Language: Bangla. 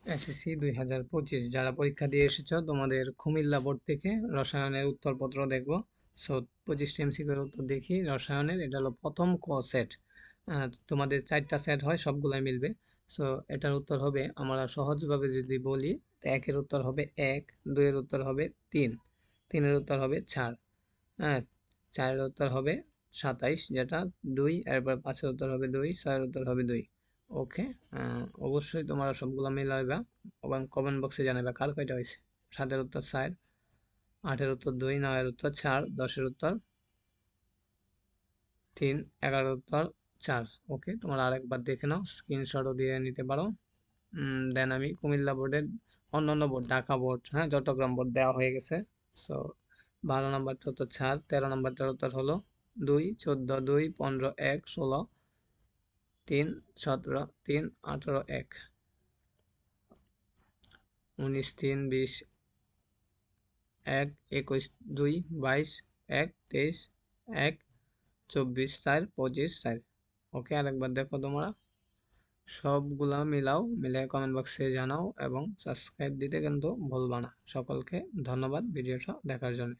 এসএসসি 2025 যারা পরীক্ষা দিয়ে এসেছো তোমাদের কুমিল্লা বোর্ড থেকে রসায়নের উত্তরপত্র দেখবো। সো 25টি এমসিকিউ এর উত্তর দেখি রসায়নের। এটা হলো প্রথম ক সেট। তোমাদের 4টা সেট হয়, সবগুলাই মিলবে। সো এটার উত্তর হবে, আমরা সহজভাবে যদি বলি, তো একের উত্তর হবে 1, 2 এর উত্তর হবে 3, 3 এর উত্তর হবে 4, হ্যাঁ, 4 এর উত্তর হবে 27, যেটা 2, এরপর 5 এর উত্তর হবে 2, 6 এর উত্তর হবে 2। ওকে, অবশ্যই তোমরা সবগুলো মিলাইবা এবং কমেন্ট বক্সে জানাবে কার কয়টা হয়েছে। 7 এর উত্তর 4, 8 এর উত্তর 2, 9 এর উত্তর 4, 10 এর উত্তর 3, 11 এর উত্তর 4। ওকে, তোমরা আরেকবার দেখে নাও, স্ক্রিনশটও দিয়ে নিতে পারো। দেন আমি কুমিল্লা বোর্ডের অন্যান্য বোর্ড, ঢাকা বোর্ড, হ্যাঁ, চট্টগ্রাম বোর্ড দেওয়া হয়ে গেছে। সো 12 নম্বরটা উত্তর 4, 13 নম্বরটার উত্তর হলো 2, 14, 2, 15, 1, 16, 3, 17, 3, 18, 1, 19, 3, 20, 1, 21, 2, 22, 1, 23, 1, 24, 4, 25, 4। ওকে, আরেকবার দেখো তোমরা, সবগুলা মিলাও, মিলে কমেন্ট বক্সে জানাও এবং সাবস্ক্রাইব দিতে কিন্তু ভুলবা না। সকলকে ধন্যবাদ ভিডিওটা দেখার জন্য।